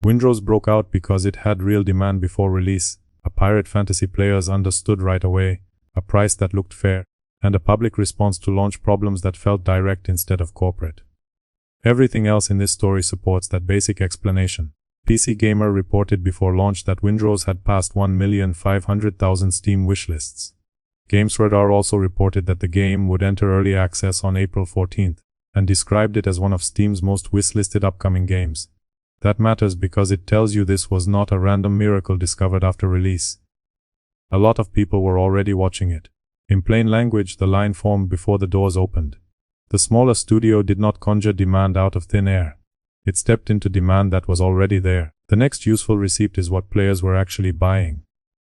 Windrose broke out because it had real demand before release, a pirate fantasy players understood right away, a price that looked fair, and a public response to launch problems that felt direct instead of corporate. Everything else in this story supports that basic explanation. PC Gamer reported before launch that Windrose had passed 1,500,000 Steam wishlists. GamesRadar also reported that the game would enter early access on April 14th, and described it as one of Steam's most wishlisted upcoming games. That matters because it tells you this was not a random miracle discovered after release. A lot of people were already watching it. In plain language, the line formed before the doors opened. The smaller studio did not conjure demand out of thin air. It stepped into demand that was already there. The next useful receipt is what players were actually buying.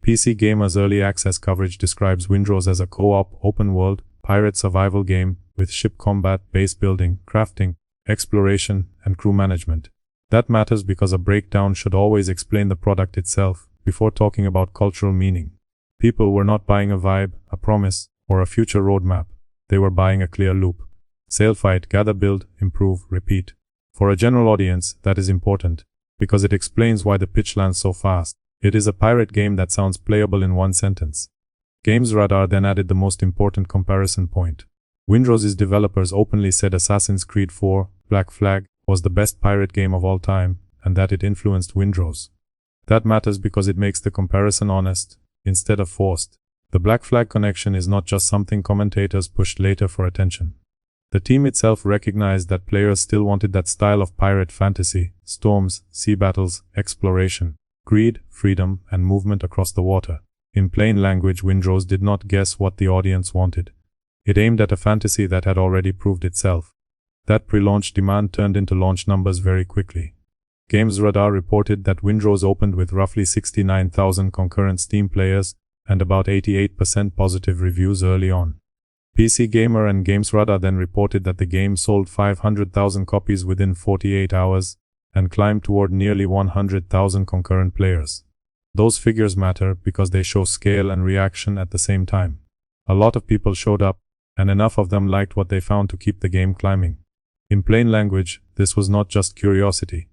PC Gamer's early access coverage describes Windrose as a co-op, open-world, pirate survival game with ship combat, base building, crafting, exploration, and crew management. That matters because a breakdown should always explain the product itself before talking about cultural meaning. People were not buying a vibe, a promise, or a future roadmap. They were buying a clear loop. Sail, fight, gather, build, improve, repeat. For a general audience, that is important, because it explains why the pitch lands so fast. It is a pirate game that sounds playable in one sentence. GamesRadar then added the most important comparison point. Windrose's developers openly said Assassin's Creed 4, Black Flag, was the best pirate game of all time, and that it influenced Windrose. That matters because it makes the comparison honest, instead of forced. The Black Flag connection is not just something commentators pushed later for attention. The team itself recognized that players still wanted that style of pirate fantasy: storms, sea battles, exploration, greed, freedom, and movement across the water. In plain language, Windrose did not guess what the audience wanted. It aimed at a fantasy that had already proved itself. That pre-launch demand turned into launch numbers very quickly. GamesRadar reported that Windrose opened with roughly 69,000 concurrent Steam players and about 88% positive reviews early on. PC Gamer and GamesRadar then reported that the game sold 500,000 copies within 48 hours and climbed toward nearly 100,000 concurrent players. Those figures matter because they show scale and reaction at the same time. A lot of people showed up, and enough of them liked what they found to keep the game climbing. In plain language, this was not just curiosity.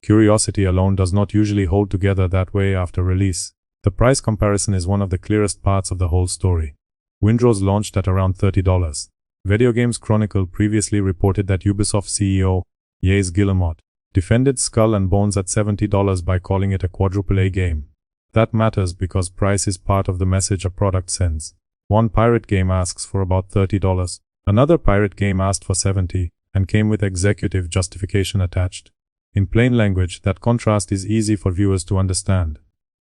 Curiosity alone does not usually hold together that way after release. The price comparison is one of the clearest parts of the whole story. Windrose launched at around $30. Video Games Chronicle previously reported that Ubisoft CEO, Yves Guillemot, defended Skull and Bones at $70 by calling it a quadruple-A game. That matters because price is part of the message a product sends. One pirate game asks for about $30. Another pirate game asked for $70 and came with executive justification attached. In plain language, that contrast is easy for viewers to understand.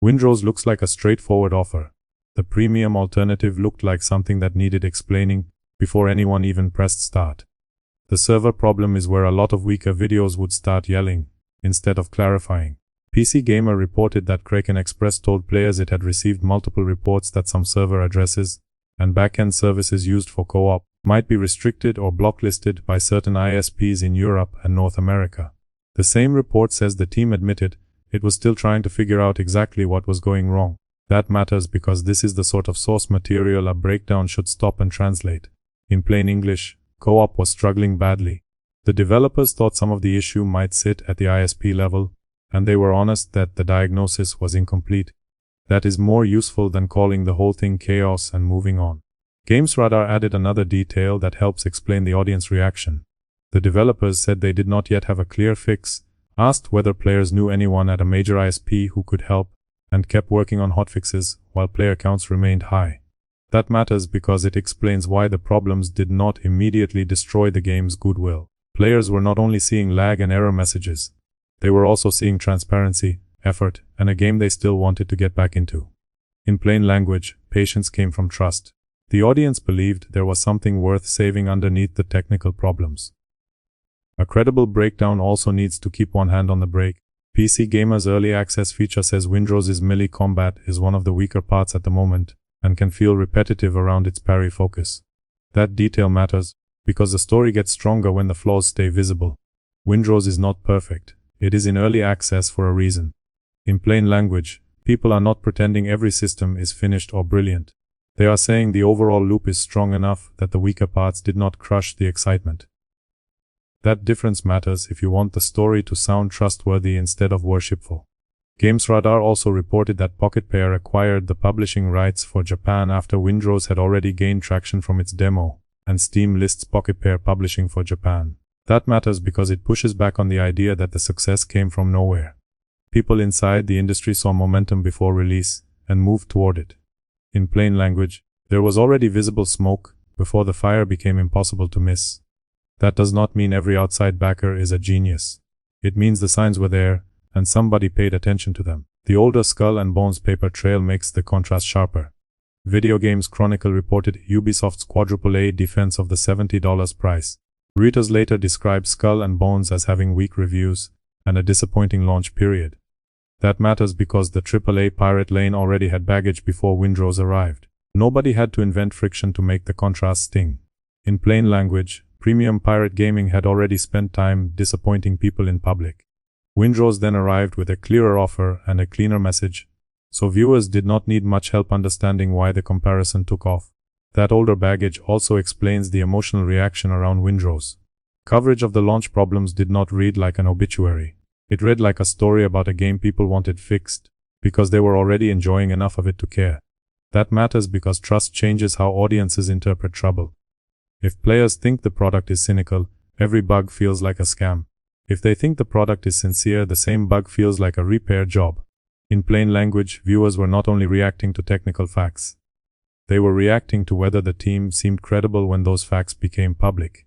Windrose looks like a straightforward offer. The premium alternative looked like something that needed explaining before anyone even pressed start. The server problem is where a lot of weaker videos would start yelling instead of clarifying. PC Gamer reported that Kraken Express told players it had received multiple reports that some server addresses and backend services used for co-op might be restricted or blocklisted by certain ISPs in Europe and North America. The same report says the team admitted it was still trying to figure out exactly what was going wrong. That matters because this is the sort of source material a breakdown should stop and translate. In plain English, co-op was struggling badly. The developers thought some of the issue might sit at the ISP level, and they were honest that the diagnosis was incomplete. That is more useful than calling the whole thing chaos and moving on. GamesRadar added another detail that helps explain the audience reaction. The developers said they did not yet have a clear fix, asked whether players knew anyone at a major ISP who could help, and kept working on hotfixes while player counts remained high. That matters because it explains why the problems did not immediately destroy the game's goodwill. Players were not only seeing lag and error messages, they were also seeing transparency, effort, and a game they still wanted to get back into. In plain language, patience came from trust. The audience believed there was something worth saving underneath the technical problems. A credible breakdown also needs to keep one hand on the brake. PC Gamer's early access feature says Windrose's melee combat is one of the weaker parts at the moment, and can feel repetitive around its parry focus. That detail matters, because the story gets stronger when the flaws stay visible. Windrose is not perfect. It is in early access for a reason. In plain language, people are not pretending every system is finished or brilliant. They are saying the overall loop is strong enough that the weaker parts did not crush the excitement. That difference matters if you want the story to sound trustworthy instead of worshipful. GamesRadar also reported that Pocket Pair acquired the publishing rights for Japan after Windrose had already gained traction from its demo, and Steam lists Pocket Pair publishing for Japan. That matters because it pushes back on the idea that the success came from nowhere. People inside the industry saw momentum before release and moved toward it. In plain language, there was already visible smoke before the fire became impossible to miss. That does not mean every outside backer is a genius. It means the signs were there, and somebody paid attention to them. The older Skull and Bones paper trail makes the contrast sharper. Video Games Chronicle reported Ubisoft's AAA defense of the $70 price. Reuters later described Skull and Bones as having weak reviews and a disappointing launch period. That matters because the AAA pirate lane already had baggage before Windrose arrived. Nobody had to invent friction to make the contrast sting. In plain language, premium pirate gaming had already spent time disappointing people in public. Windrose then arrived with a clearer offer and a cleaner message, so viewers did not need much help understanding why the comparison took off. That older baggage also explains the emotional reaction around Windrose. Coverage of the launch problems did not read like an obituary. It read like a story about a game people wanted fixed, because they were already enjoying enough of it to care. That matters because trust changes how audiences interpret trouble. If players think the product is cynical, every bug feels like a scam. If they think the product is sincere, the same bug feels like a repair job. In plain language, viewers were not only reacting to technical facts. They were reacting to whether the team seemed credible when those facts became public.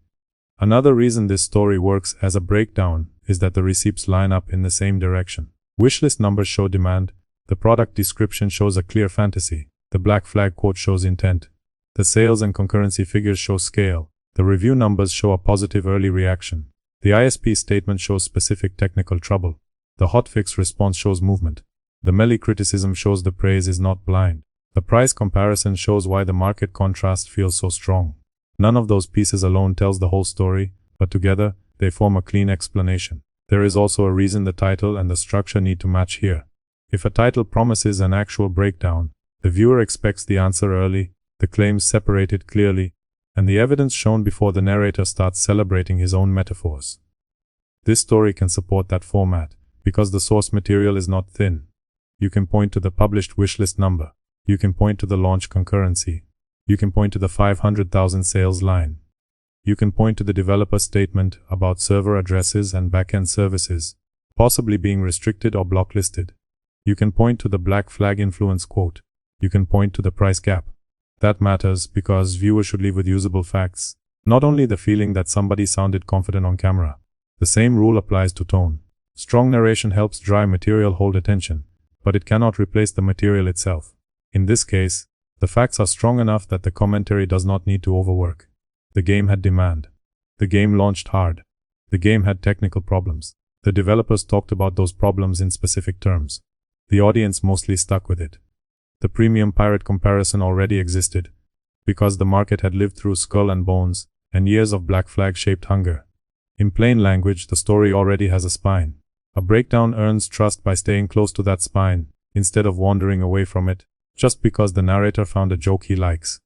Another reason this story works as a breakdown is that the receipts line up in the same direction. Wishlist numbers show demand, the product description shows a clear fantasy, the black flag quote shows intent, the sales and concurrency figures show scale, the review numbers show a positive early reaction. The ISP statement shows specific technical trouble. The hotfix response shows movement. The melee criticism shows the praise is not blind. The price comparison shows why the market contrast feels so strong. None of those pieces alone tells the whole story, but together, they form a clean explanation. There is also a reason the title and the structure need to match here. If a title promises an actual breakdown, the viewer expects the answer early, the claims separated clearly, and the evidence shown before the narrator starts celebrating his own metaphors. This story can support that format, because the source material is not thin. You can point to the published wishlist number. You can point to the launch concurrency. You can point to the 500,000 sales line. You can point to the developer statement about server addresses and backend services, possibly being restricted or blocklisted. You can point to the black flag influence quote. You can point to the price gap. That matters because viewers should leave with usable facts, not only the feeling that somebody sounded confident on camera. The same rule applies to tone. Strong narration helps dry material hold attention, but it cannot replace the material itself. In this case, the facts are strong enough that the commentary does not need to overwork. The game had demand. The game launched hard. The game had technical problems. The developers talked about those problems in specific terms. The audience mostly stuck with it. The premium pirate comparison already existed, because the market had lived through Skull and Bones and years of black flag-shaped hunger. In plain language, the story already has a spine. A breakdown earns trust by staying close to that spine, instead of wandering away from it, just because the narrator found a joke he likes.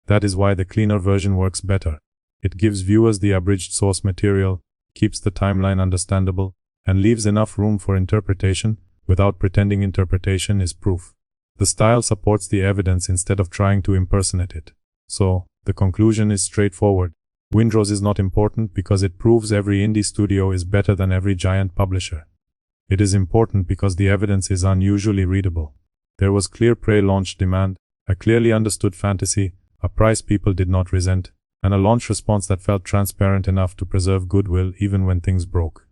That is why the cleaner version works better. It gives viewers the abridged source material, keeps the timeline understandable, and leaves enough room for interpretation without pretending interpretation is proof. The style supports the evidence instead of trying to impersonate it. So, the conclusion is straightforward. Windrose is not important because it proves every indie studio is better than every giant publisher. It is important because the evidence is unusually readable. There was clear pre-launch demand, a clearly understood fantasy, a price people did not resent, and a launch response that felt transparent enough to preserve goodwill even when things broke.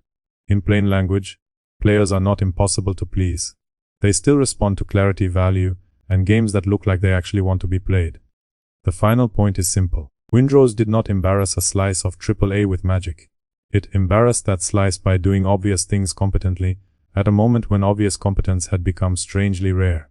In plain language, players are not impossible to please. They still respond to clarity, value, and games that look like they actually want to be played. The final point is simple. Windrose did not embarrass a slice of AAA with magic. It embarrassed that slice by doing obvious things competently, at a moment when obvious competence had become strangely rare.